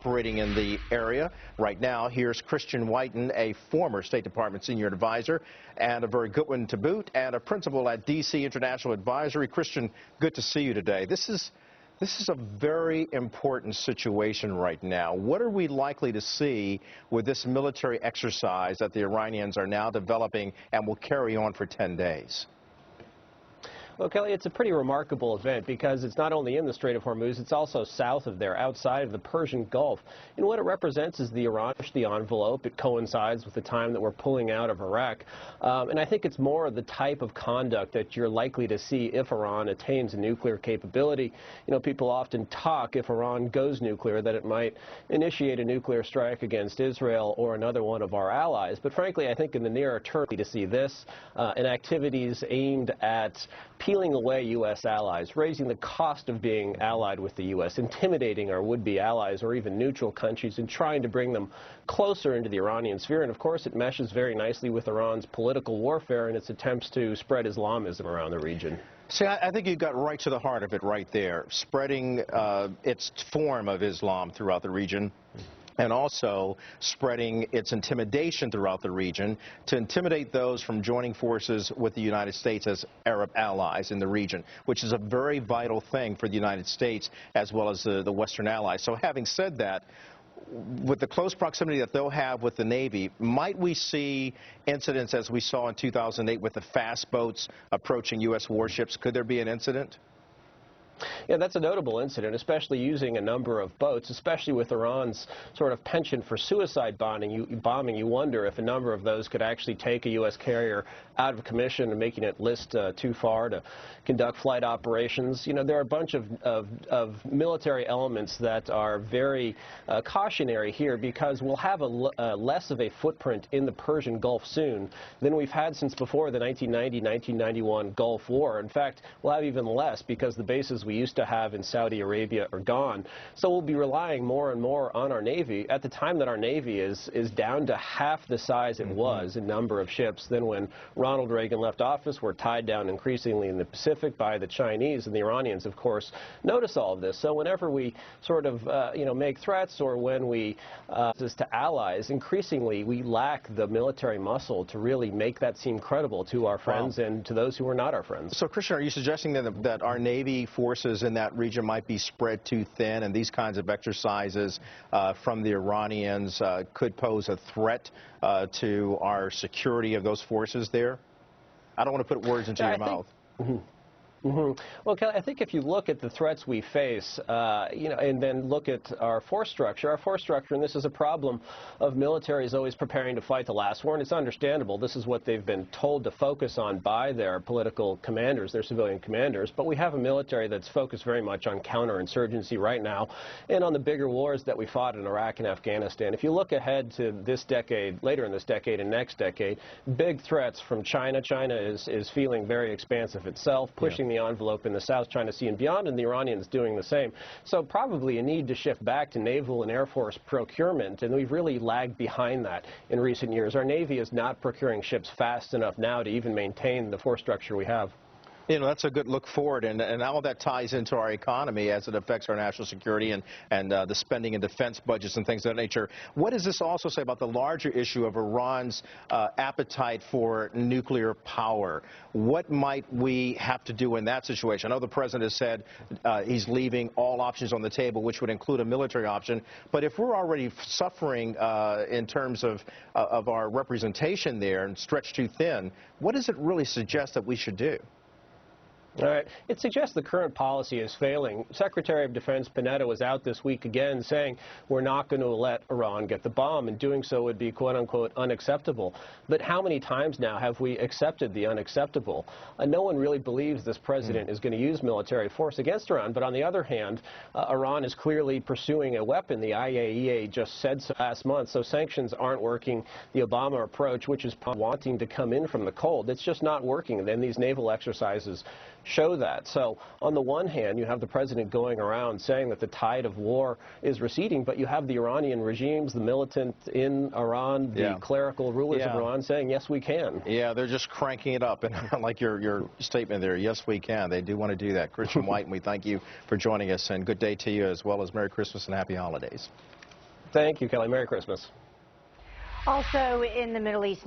operating in the area. Right now, here's Christian Whiton, a former State Department senior advisor, and a very good one to boot, and a principal at D.C. International Advisory. Christian, good to see you today. This is a very important situation right now. What are we likely to see with this military exercise that the Iranians are now developing and will carry on for 10 days? Well, Kelly, it's a pretty remarkable event because it's not only in the Strait of Hormuz, it's also south of there, outside of the Persian Gulf. And what it represents is the Iran push the envelope. It coincides with the time that we're pulling out of Iraq. And I think it's more the type of conduct that you're likely to see if Iran attains a nuclear capability. You know, people often talk, if Iran goes nuclear, that it might initiate a nuclear strike against Israel or another one of our allies. But frankly, I think in the nearer term, to see this and activities aimed at peeling away U.S. allies, raising the cost of being allied with the U.S., intimidating our would-be allies or even neutral countries and trying to bring them closer into the Iranian sphere. And of course, it meshes very nicely with Iran's political warfare and its attempts to spread Islamism around the region. See, I think you got right to the heart of it right there, spreading its form of Islam throughout the region, and also spreading its intimidation throughout the region to intimidate those from joining forces with the United States as Arab allies in the region, which is a very vital thing for the United States as well as the Western allies. So having said that, with the close proximity that they'll have with the Navy, might we see incidents as we saw in 2008 with the fast boats approaching U.S. warships? Could there be an incident? Yeah, that's a notable incident, especially using a number of boats, especially with Iran's sort of penchant for suicide bombing. You wonder if a number of those could actually take a U.S. carrier out of commission and making it list too far to conduct flight operations. You know, there are a bunch of military elements that are very cautionary here because we'll have less of a footprint in the Persian Gulf soon than we've had since before the 1990-1991 Gulf War. In fact, we'll have even less because the bases we used to have in Saudi Arabia are gone. So we'll be relying more and more on our Navy at the time that our Navy is down to half the size it was in number of ships than when Ronald Reagan left office. We're tied down increasingly in the Pacific by the Chinese, and the Iranians, of course, notice all of this. So whenever we sort of, make threats or when we to allies, increasingly we lack the military muscle to really make that seem credible to our friends and to those who are not our friends. So, Christian, are you suggesting that our Navy forces in that region might be spread too thin, and these kinds of exercises from the Iranians could pose a threat to our security of those forces there? I don't want to put words into your mouth. Well, Kelly, I think if you look at the threats we face, and then look at our force structure, and this is a problem of militaries always preparing to fight the last war, and it's understandable. This is what they've been told to focus on by their political commanders, their civilian commanders. But we have a military that's focused very much on counterinsurgency right now and on the bigger wars that we fought in Iraq and Afghanistan. If you look ahead to this decade, later in this decade and next decade, big threats from China. China is feeling very expansive itself, pushing the envelope in the South China Sea and beyond, and the Iranians doing the same. So probably a need to shift back to naval and air force procurement, and we've really lagged behind that in recent years. Our Navy is not procuring ships fast enough now to even maintain the force structure we have. You know, that's a good look forward, and all that ties into our economy as it affects our national security and the spending and defense budgets and things of that nature. What does this also say about the larger issue of Iran's appetite for nuclear power? What might we have to do in that situation? I know the president has said he's leaving all options on the table, which would include a military option. But if we're already suffering in terms of our representation there and stretched too thin, what does it really suggest that we should do? All right. It suggests the current policy is failing. Secretary of Defense Panetta was out this week again saying we're not going to let Iran get the bomb, and doing so would be quote-unquote unacceptable. But how many times now have we accepted the unacceptable? No one really believes this president is going to use military force against Iran. But on the other hand, Iran is clearly pursuing a weapon. The IAEA just said so last month. So sanctions aren't working. The Obama approach, which is wanting to come in from the cold, it's just not working. And then these naval exercises show that. So on the one hand, you have the president going around saying that the tide of war is receding, but you have the Iranian regimes, the militant in Iran, the clerical rulers of Iran saying, yes, we can. Yeah, they're just cranking it up. And like your statement there, yes, we can. They do want to do that. Christian Whiton, we thank you for joining us, and good day to you, as well as Merry Christmas and Happy Holidays. Thank you, Kelly. Merry Christmas. Also in the Middle East.